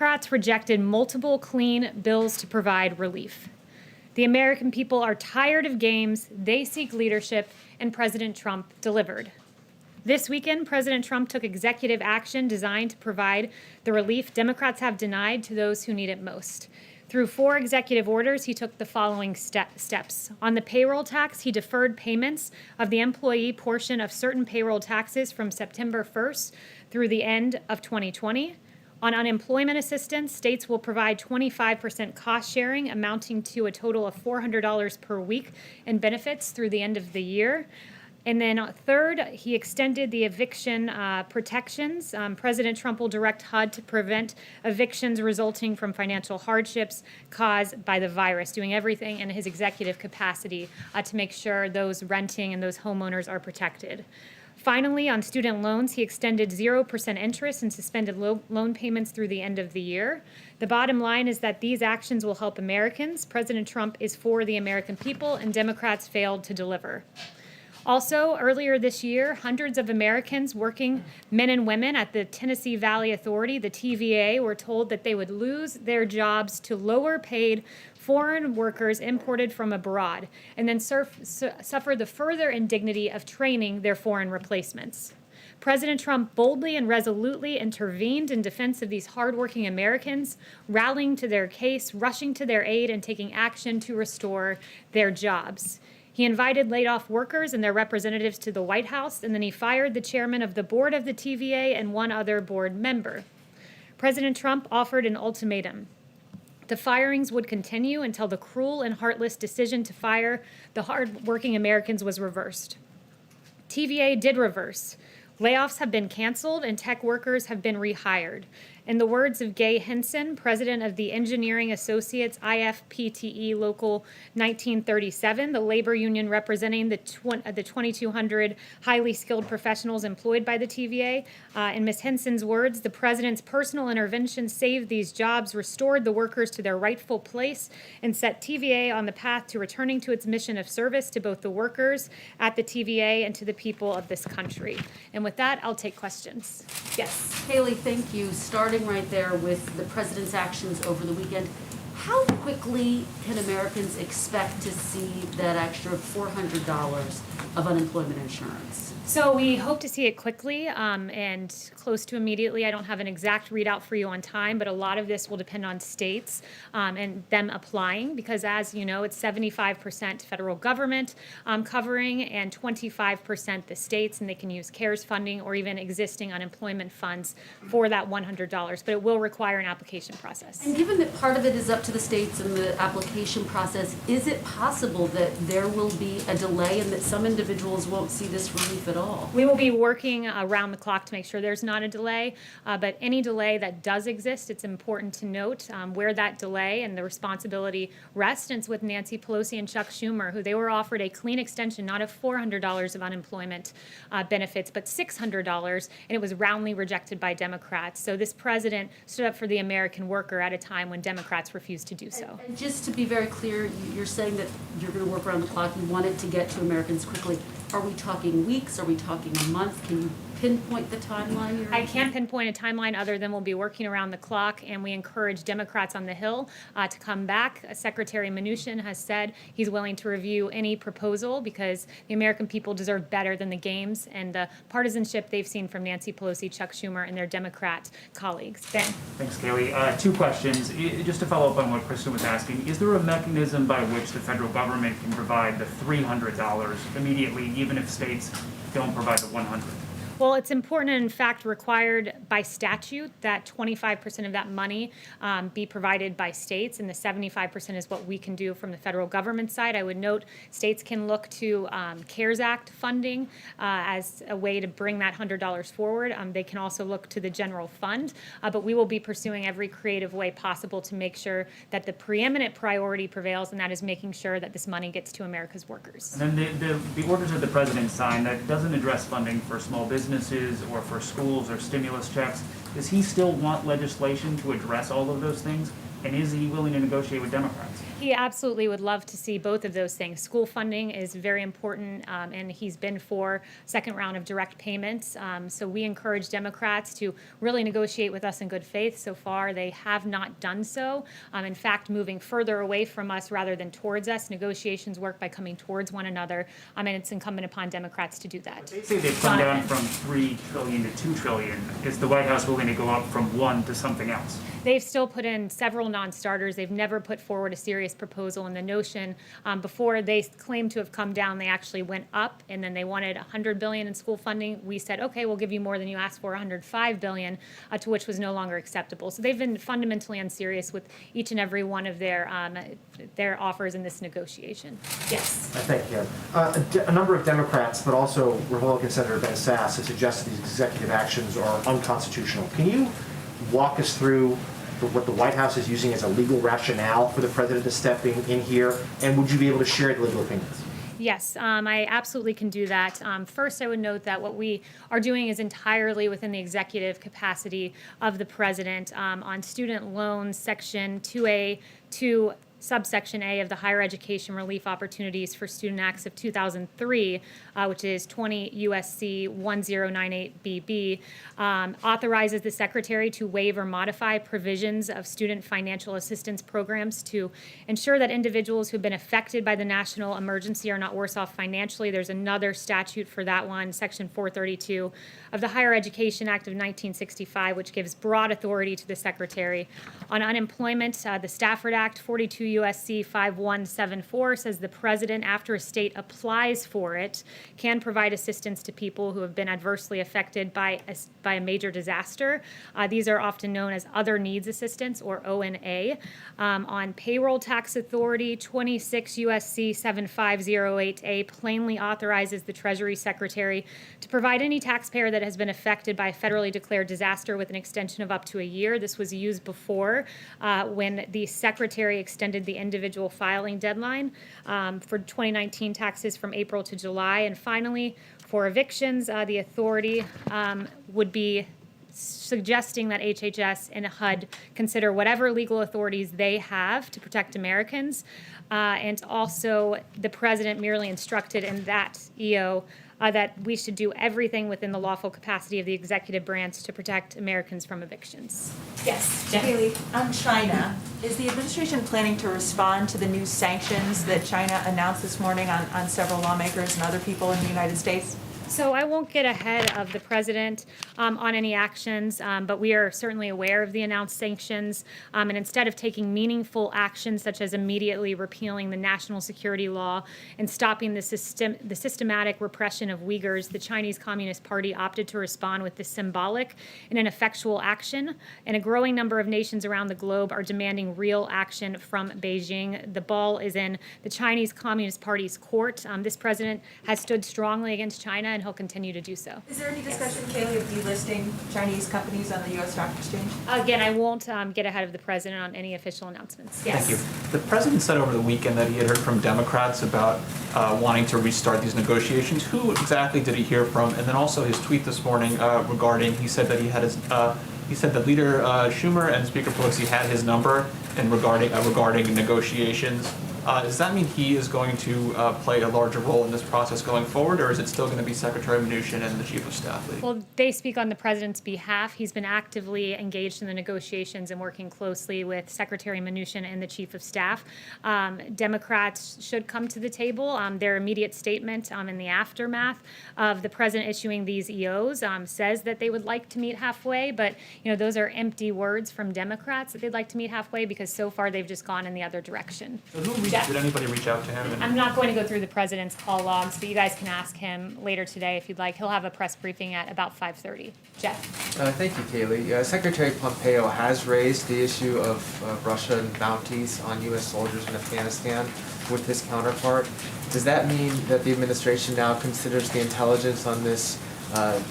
Democrats rejected multiple clean bills to provide relief. The American people are tired of games, they seek leadership, and President Trump delivered. This weekend, President Trump took executive action designed to provide the relief Democrats have denied to those who need it most. Through 4 executive orders, he took the following steps. On the payroll tax, he deferred payments of the employee portion of certain payroll taxes from September 1st through the end of 2020. On unemployment assistance, states will provide 25% cost sharing, amounting to a total of $400 per week in benefits through the end of the year. And then third, he extended the eviction protections. President Trump will direct HUD to prevent evictions resulting from financial hardships caused by the virus, doing everything in his executive capacity to make sure those renting and those homeowners are protected. Finally, on student loans, he extended 0% interest and suspended loan payments through the end of the year. The bottom line is that these actions will help Americans. President Trump is for the American people, and Democrats failed to deliver. Also, earlier this year, hundreds of Americans, working men and women at the Tennessee Valley Authority, the TVA, were told that they would lose their jobs to lower-paid foreign workers imported from abroad, and then suffer the further indignity of training their foreign replacements. President Trump boldly and resolutely intervened in defense of these hardworking Americans, rallying to their case, rushing to their aid, and taking action to restore their jobs. He invited laid-off workers and their representatives to the White House, and then he fired the chairman of the board of the TVA and one other board member. President Trump offered an ultimatum. The firings would continue until the cruel and heartless decision to fire the hard-working Americans was reversed. TVA did reverse. Layoffs have been canceled and tech workers have been rehired. In the words of Gay Henson, president of the Engineering Associates IFPTE Local 1937, the labor union representing the 2,200 highly skilled professionals employed by the TVA, in Ms. Henson's words, the president's personal intervention saved these jobs, restored the workers to their rightful place, and set TVA on the path to returning to its mission of service to both the workers at the TVA and to the people of this country. And with that, I'll take questions. Yes. Kayleigh, thank you. Starting right there with the president's actions over the weekend, how quickly can Americans expect to see that extra $400 of unemployment insurance? So we hope to see it quickly and close to immediately. I don't have an exact readout for you on time, but a lot of this will depend on states and them applying, because as you know, it's 75% federal government covering and 25% the states, and they can use CARES funding or even existing unemployment funds for that $100, but it will require an application process. And given that part of it is up to the states and the application process, is it possible that there will be a delay and that some individuals won't see this relief at all? We will be working around the clock to make sure there's not a delay, but any delay that does exist, it's important to note where that delay and the responsibility rests. And it's with Nancy Pelosi and Chuck Schumer, who they were offered a clean extension, not of $400 of unemployment benefits, but $600, and it was roundly rejected by Democrats. So this president stood up for the American worker at a time when Democrats refused to do so. And just to be very clear, you're saying that you're going to work around the clock. You want it to get to Americans quickly. Are we talking weeks? Are we talking a month? Can you pinpoint the timeline? I can't pinpoint a timeline other than we'll be working around the clock, and we encourage Democrats on the Hill to come back. Secretary Mnuchin has said he's willing to review any proposal because the American people deserve better than the games and the partisanship they've seen from Nancy Pelosi, Chuck Schumer, and their Democrat colleagues. Ben. Thanks, Kayleigh. 2 questions. Just to follow up on what Kristen was asking, is there a mechanism by which the federal government can provide the $300 immediately, even if states don't provide the $100? Well, it's important and in fact required by statute that 25% of that money be provided by states, and the 75% is what we can do from the federal government side. I would note states can look to CARES Act funding as a way to bring that $100 forward. They can also look to the general fund, but we will be pursuing every creative way possible to make sure that the preeminent priority prevails, and that is making sure that this money gets to America's workers. And then the orders that the president signed, that doesn't address funding for small businesses or for schools or stimulus checks. Does he still want legislation to address all of those things? And is he willing to negotiate with Democrats? He absolutely would love to see both of those things. School funding is very important, and he's been for second round of direct payments. So we encourage Democrats to really negotiate with us in good faith. So far, they have not done so. In fact, moving further away from us rather than towards us. Negotiations work by coming towards one another, and it's incumbent upon Democrats to do that. They say they've come down from $3 trillion to $2 trillion. Is the White House willing to go up from one to something else? They've still put in several non-starters. They've never put forward a serious proposal. And the notion, before they claimed to have come down, they actually went up, and then they wanted $100 billion in school funding. We said, okay, we'll give you more than you asked for, $105 billion, to which was no longer acceptable. So they've been fundamentally unserious with each and every one of their offers in this negotiation. Yes. Thank you. A number of Democrats, but also Republican Senator Ben Sasse, have suggested these executive actions are unconstitutional. Can you walk us through what the White House is using as a legal rationale for the president to step in here, and would you be able to share the legal opinions? Yes, I absolutely can do that. First, I would note that what we are doing is entirely within the executive capacity of the president. On student loans, Section 2A, subsection A of the Higher Education Relief Opportunities for Student Acts of 2003, which is 20 USC 1098BB, authorizes the Secretary to waive or modify provisions of student financial assistance programs to ensure that individuals who have been affected by the national emergency are not worse off financially. There's another statute for that one, Section 432 of the Higher Education Act of 1965, which gives broad authority to the Secretary. On unemployment, the Stafford Act, 42 USC 5174, says the president, after a state applies for it, can provide assistance to people who have been adversely affected by a major disaster. These are often known as other needs assistance, or ONA. On payroll tax authority, 26 USC 7508A plainly authorizes the Treasury Secretary to provide any taxpayer that has been affected by a federally declared disaster with an extension of up to a year. This was used before when the Secretary extended the individual filing deadline for 2019 taxes from April to July. And finally, for evictions, the authority would be suggesting that HHS and HUD consider whatever legal authorities they have to protect Americans. And also, the president merely instructed in that EO that we should do everything within the lawful capacity of the executive branch to protect Americans from evictions. Yes, Jen? Kayleigh, on China, is the administration planning to respond to the new sanctions that China announced this morning on several lawmakers and other people in the United States? So I won't get ahead of the president on any actions, but we are certainly aware of the announced sanctions. And instead of taking meaningful actions, such as immediately repealing the national security law and stopping the systematic repression of Uyghurs, the Chinese Communist Party opted to respond with this symbolic and ineffectual action. And a growing number of nations around the globe are demanding real action from Beijing. The ball is in the Chinese Communist Party's court. This president has stood strongly against China, and he'll continue to do so. Is there any discussion, Kayleigh, of delisting Chinese companies on the U.S. Stock Exchange? Again, I won't get ahead of the president on any official announcements. Yes. Thank you. The president said over the weekend that he had heard from Democrats about wanting to restart these negotiations. Who exactly did he hear from? And then also his tweet this morning regarding, he said that he said that Leader Schumer and Speaker Pelosi had his number and regarding negotiations. Does that mean he is going to play a larger role in this process going forward, or is it still going to be Secretary Mnuchin and the Chief of Staff? Well, they speak on the president's behalf. He's been actively engaged in the negotiations and working closely with Secretary Mnuchin and the Chief of Staff. Democrats should come to the table. Their immediate statement in the aftermath of the president issuing these EOs says that they would like to meet halfway, but those are empty words from Democrats that they'd like to meet halfway, because so far they've just gone in the other direction. So did anybody reach out to him? I'm not going to go through the president's call logs, but you guys can ask him later today if you'd like. He'll have a press briefing at about 5:30. Jeff. Thank you, Kayleigh. Secretary Pompeo has raised the issue of Russian bounties on U.S. soldiers in Afghanistan with his counterpart. Does that mean that the administration now considers the intelligence on this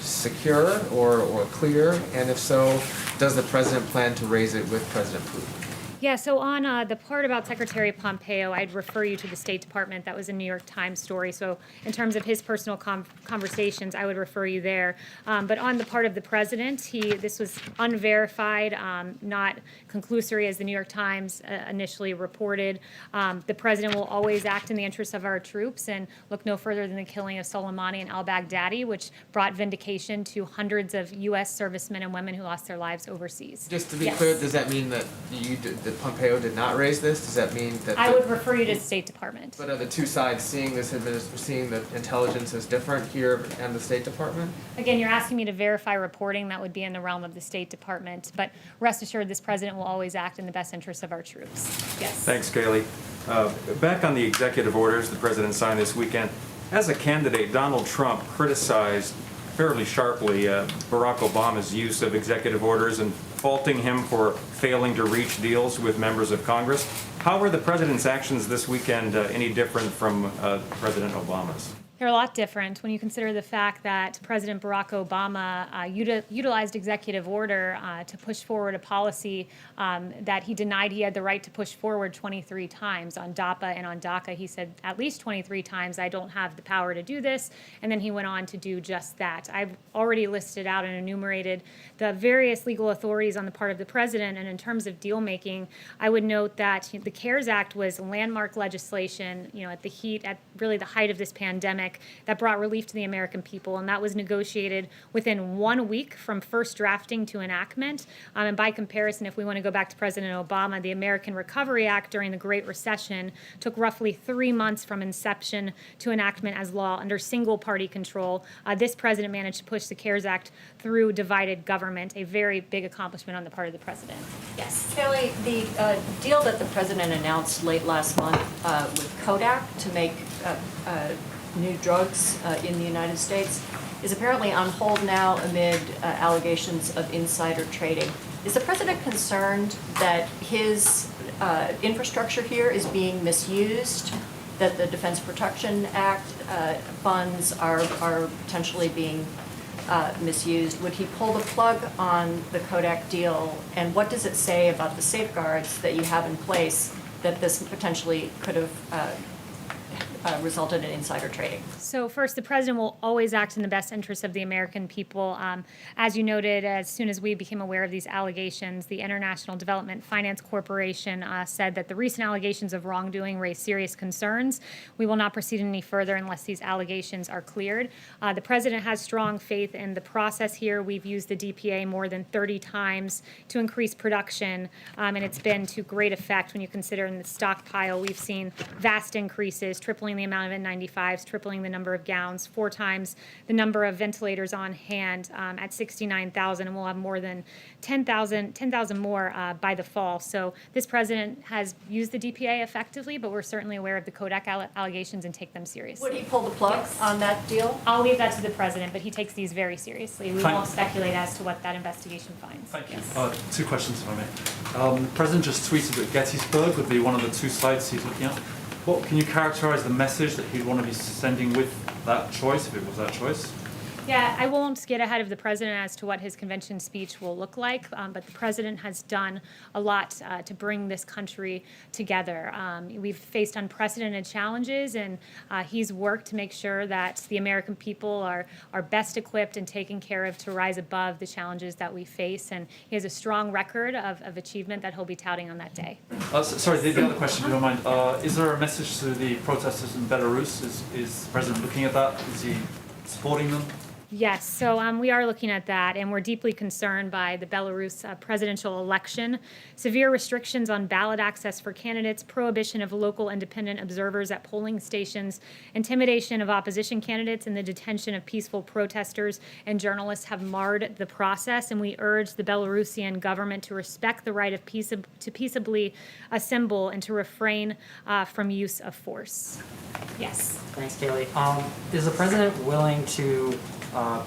secure or clear? And if so, does the president plan to raise it with President Putin? Yeah, so on the part about Secretary Pompeo, I'd refer you to the State Department. That was a New York Times story. So in terms of his personal conversations, I would refer you there. But on the part of the president, this was unverified, not conclusory as the New York Times initially reported. The president will always act in the interests of our troops and look no further than the killing of Soleimani and al-Baghdadi, which brought vindication to hundreds of U.S. servicemen and women who lost their lives overseas. Just to be Yes. clear, does that mean that that Pompeo did not raise this? Does that mean that? I would refer you to the State Department. But are the two sides seeing seeing the intelligence as different here and the State Department? Again, you're asking me to verify reporting. That would be in the realm of the State Department. But rest assured, this president will always act in the best interests of our troops. Yes. Thanks, Kayleigh. Back on the executive orders the president signed this weekend, as a candidate, Donald Trump criticized fairly sharply Barack Obama's use of executive orders and faulting him for failing to reach deals with members of Congress. How were the president's actions this weekend any different from President Obama's? They're a lot different when you consider the fact that President Barack Obama utilized executive order to push forward a policy that he denied he had the right to push forward 23 times on DAPA and on DACA. He said at least 23 times, I don't have the power to do this, and then he went on to do just that. I've already listed out and enumerated the various legal authorities on the part of the president, and in terms of deal making, I would note that the CARES Act was landmark legislation, at really the height of this pandemic, that brought relief to the American people, and that was negotiated within 1 week from first drafting to enactment. And by comparison, if we want to go back to President Obama, the American Recovery Act during the Great Recession took roughly 3 months from inception to enactment as law under single-party control. This president managed to push the CARES Act through divided government, a very big accomplishment on the part of the president. Yes. Kayleigh, the deal that the president announced late last month with Kodak to make new drugs in the United States is apparently on hold now amid allegations of insider trading. Is the president concerned that his infrastructure here is being misused, that the Defense Production Act funds are potentially being misused? Would he pull the plug on the Kodak deal, and what does it say about the safeguards that you have in place that this potentially could have resulted in insider trading? So first, the president will always act in the best interest of the American people. As you noted, as soon as we became aware of these allegations, the International Development Finance Corporation said that the recent allegations of wrongdoing raise serious concerns. We will not proceed any further unless these allegations are cleared. The president has strong faith in the process here. We've used the DPA more than 30 times to increase production, and it's been to great effect when you consider in the stockpile we've seen vast increases, tripling the amount of N95s, tripling the number of gowns, 4 times the number of ventilators on hand at 69,000, and we'll have more than 10,000 more by the fall. So this president has used the DPA effectively, but we're certainly aware of the Kodak allegations and take them seriously. Would he pull the plug on that deal? I'll leave that to the president, but he takes these very seriously. We Thank- won't speculate as to what that investigation finds. Thank you. Yes. 2 questions, if I may. The president just tweeted that Gettysburg would be one of the 2 sites he's looking at. What can you characterize the message that he'd want to be sending with that choice, if it was that choice? Yeah, I won't get ahead of the president as to what his convention speech will look like, but the president has done a lot to bring this country together. We've faced unprecedented challenges, and he's worked to make sure that the American people are best equipped and taken care of to rise above the challenges that we face, and he has a strong record of achievement that he'll be touting on that day. Sorry, the other question, if you don't mind. Is there a message to the protesters in Belarus? Is the president looking at that? Is he supporting them? Yes, so we are looking at that, and we're deeply concerned by the Belarus presidential election. Severe restrictions on ballot access for candidates, prohibition of local independent observers at polling stations, intimidation of opposition candidates, and the detention of peaceful protesters and journalists have marred the process, and we urge the Belarusian government to respect the right of to peaceably assemble and to refrain from use of force. Yes. Thanks, Kayleigh. Is the president willing to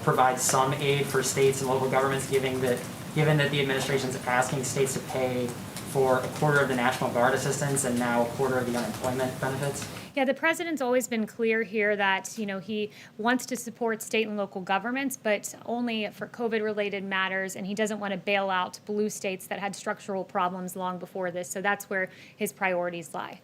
provide some aid for states and local governments, given that the administration is asking states to pay for a quarter of the National Guard assistance and now a quarter of the unemployment benefits? Yeah, the president's always been clear here that, he wants to support state and local governments, but only for COVID-related matters, and he doesn't want to bail out blue states that had structural problems long before this. So that's where his priorities lie.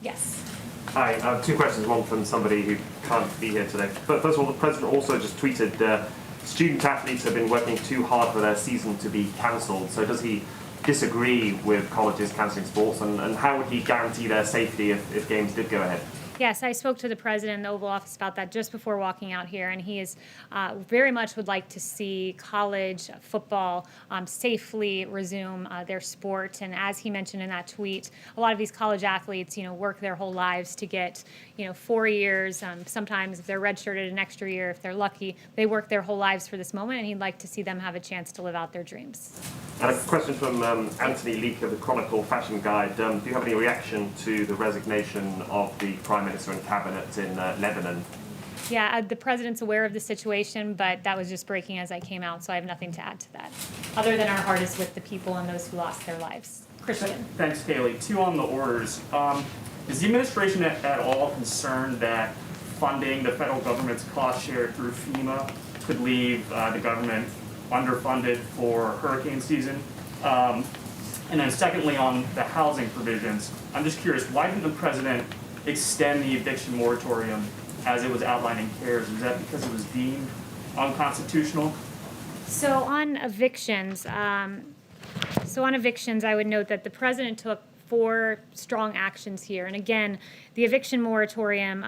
Yes. Hi, two questions, one from somebody who can't be here today. But first of all, the president also just tweeted, student athletes have been working too hard for their season to be cancelled. So does he disagree with colleges cancelling sports, and how would he guarantee their safety if games did go ahead? Yes, I spoke to the president in the Oval Office about that just before walking out here, and he is very much would like to see college football safely resume their sport. And as he mentioned in that tweet, a lot of these college athletes, work their whole lives to get, 4 years. Sometimes if they're redshirted, an extra year if they're lucky. They work their whole lives for this moment, and he'd like to see them have a chance to live out their dreams. And a question from Anthony Leake of the Chronicle Fashion Guide. Do you have any reaction to the resignation of the Prime Minister and Cabinet in Lebanon? Yeah, the president's aware of the situation, but that was just breaking as I came out, so I have nothing to add to that, other than our heart is with the people and those who lost their lives. Christian. Thanks, Kayleigh. Two on the orders. Is the administration at all concerned that funding the federal government's cost share through FEMA could leave the government underfunded for hurricane season? And then secondly, on the housing provisions, I'm just curious, why didn't the president extend the eviction moratorium as it was outlined in CARES? Is that because it was deemed unconstitutional? So on evictions, I would note that the president took 4 strong actions here. And again, the eviction moratorium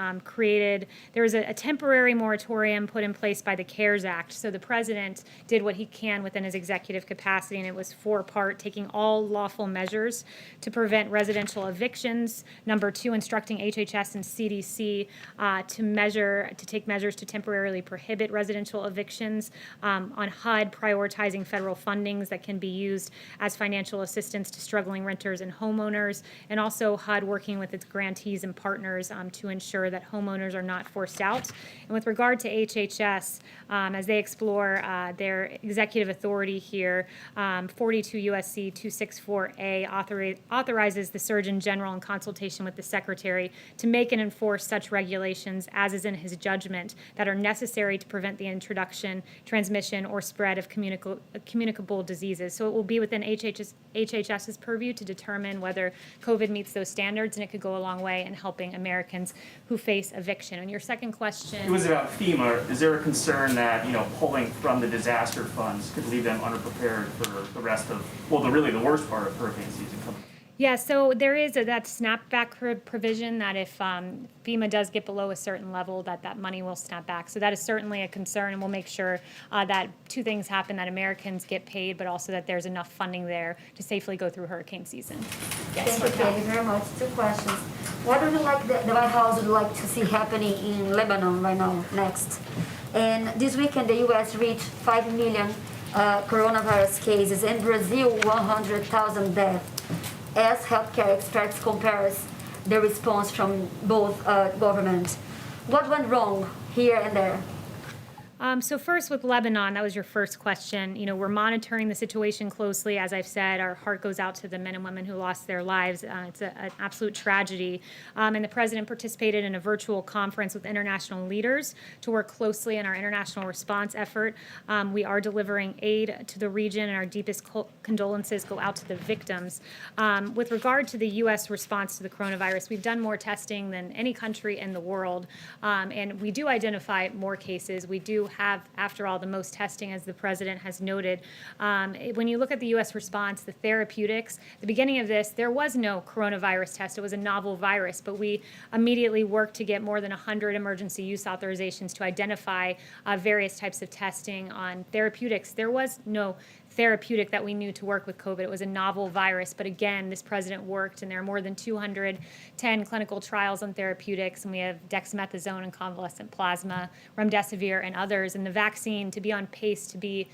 there was a temporary moratorium put in place by the CARES Act. So the president did what he can within his executive capacity, and it was 4-part, taking all lawful measures to prevent residential evictions. Number 2, instructing HHS and CDC to take measures to temporarily prohibit residential evictions. On HUD, prioritizing federal fundings that can be used as financial assistance to struggling renters and homeowners, and also HUD working with its grantees and partners to ensure that homeowners are not forced out. And with regard to HHS, as they explore their executive authority here, 42 U.S.C. 264A authorizes the Surgeon General in consultation with the Secretary to make and enforce such regulations as is in his judgment that are necessary to prevent the introduction, transmission, or spread of communicable diseases. So it will be within HHS's purview to determine whether COVID meets those standards, and it could go a long way in helping Americans who face eviction. And your second question... It was about FEMA. Is there a concern that, pulling from the disaster funds could leave them underprepared for the rest of, the worst part of hurricane season coming? Yeah, so there is that snapback provision that if FEMA does get below a certain level, that money will snap back. So that is certainly a concern, and we'll make sure that 2 things happen, that Americans get paid, but also that there's enough funding there to safely go through hurricane season. Yes. Thank you very much. 2 questions. What would you like the White House would like to see happening in Lebanon right now, next? And this weekend, the U.S. reached 5 million coronavirus cases, and Brazil 100,000 deaths. As healthcare experts compares the response from both governments. What went wrong here and there? So first with Lebanon, that was your first question. We're monitoring the situation closely. As I've said, our heart goes out to the men and women who lost their lives. It's an absolute tragedy. And the president participated in a virtual conference with international leaders to work closely in our international response effort. We are delivering aid to the region, and our deepest condolences go out to the victims. With regard to the U.S. response to the coronavirus, we've done more testing than any country in the world. And we do identify more cases. We do have, after all, the most testing, as the president has noted. When you look at the U.S. response, the therapeutics, the beginning of this, there was no coronavirus test. It was a novel virus, but we immediately worked to get more than 100 emergency use authorizations to identify various types of testing on therapeutics. There was no therapeutic that we knew to work with COVID. It was a novel virus, but again, this president worked, and there are more than 210 clinical trials on therapeutics, and we have dexamethasone and convalescent plasma, remdesivir, and others, and the vaccine to be on pace to be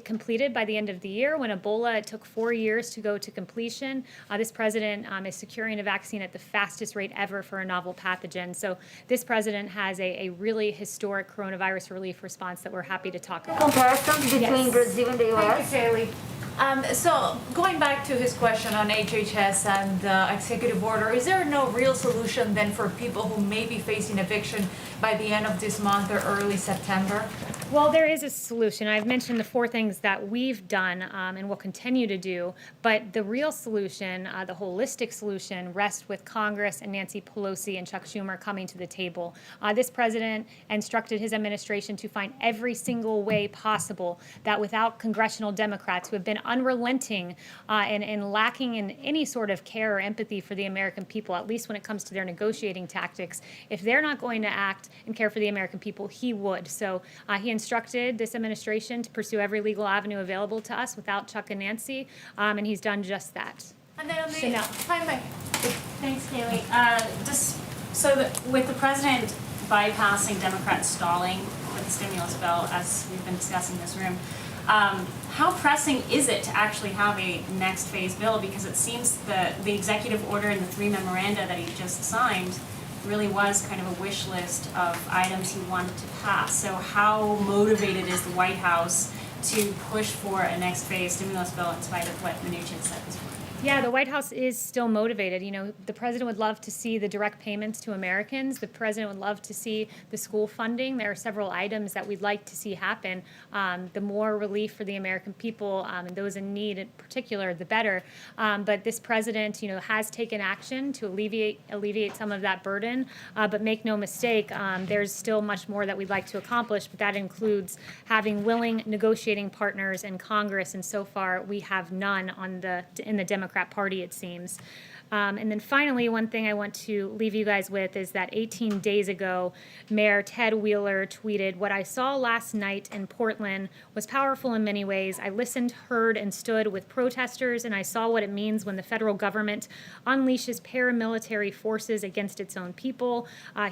completed by the end of the year. When Ebola, it took 4 years to go to completion. This president is securing a vaccine at the fastest rate ever for a novel pathogen. So this president has a really historic coronavirus relief response that we're happy to talk about. Comparison between Brazil and the U.S.? Thank you, Kayleigh. So going back to his question on HHS and executive order, is there no real solution then for people who may be facing eviction by the end of this month or early September? Well, there is a solution. I've mentioned the 4 things that we've done and will continue to do, but the real solution, the holistic solution, rests with Congress and Nancy Pelosi and Chuck Schumer coming to the table. This president instructed his administration to find every single way possible that without congressional Democrats who have been unrelenting and lacking in any sort of care or empathy for the American people, at least when it comes to their negotiating tactics, if they're not going to act and care for the American people, he would. So he instructed this administration to pursue every legal avenue available to us without Chuck and Nancy, and he's done just that. And then on the Chanel. Thanks, Kayleigh. Just so that with the president bypassing Democrats stalling with the stimulus bill, as we've been discussing in this room, how pressing is it to actually have a next phase bill? Because it seems that the executive order and the 3 memoranda that he just signed really was kind of a wish list of items he wanted to pass. So how motivated is the White House to push for a next phase stimulus bill in spite of what Mnuchin said this morning? Yeah, the White House is still motivated. You know, the president would love to see the direct payments to Americans. The president would love to see the school funding. There are several items that we'd like to see happen. The more relief for the American people and those in need in particular, the better. But this president, you know, has taken action to alleviate some of that burden. But make no mistake, there's still much more that we'd like to accomplish. But that includes having willing negotiating partners in Congress. And so far, we have none in the Democratic Party, it seems. And then finally, one thing I want to leave you guys with is that 18 days ago, Mayor Ted Wheeler tweeted, "What I saw last night in Portland was powerful in many ways. I listened, heard, and stood with protesters, and I saw what it means when the federal government unleashes paramilitary forces against its own people."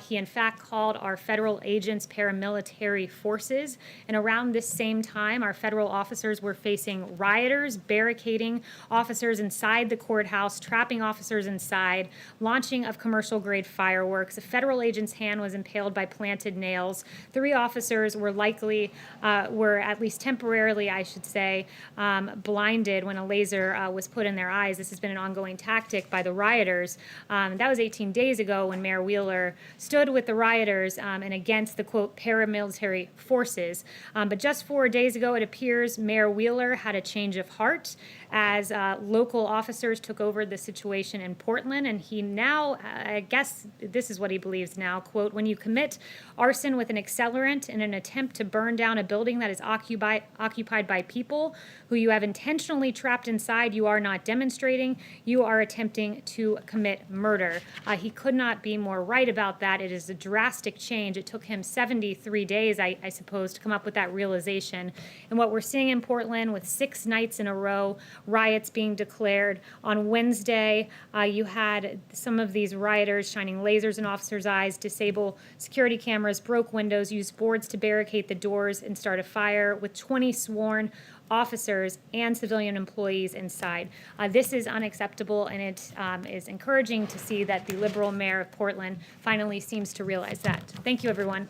He, in fact, called our federal agents paramilitary forces. And around this same time, our federal officers were facing rioters, barricading officers inside the courthouse, trapping officers inside, launching of commercial-grade fireworks. A federal agent's hand was impaled by planted nails. 3 officers were were at least temporarily, I should say, blinded when a laser was put in their eyes. This has been an ongoing tactic by the rioters. That was 18 days ago when Mayor Wheeler stood with the rioters and against the, quote, paramilitary forces. But just 4 days ago, it appears Mayor Wheeler had a change of heart as local officers took over the situation in Portland, and he now, I guess this is what he believes now, quote, "When you commit arson with an accelerant in an attempt to burn down a building that is occupied by people who you have intentionally trapped inside, you are not demonstrating, you are attempting to commit murder." He could not be more right about that. It is a drastic change. It took him 73 days, I suppose, to come up with that realization. And what we're seeing in Portland with 6 nights in a row, riots being declared. On Wednesday, you had some of these rioters shining lasers in officers' eyes, disable security cameras, broke windows, used boards to barricade the doors, and start a fire with 20 sworn officers and civilian employees inside. This is unacceptable, and it is encouraging to see that the liberal mayor of Portland finally seems to realize that. Thank you, everyone.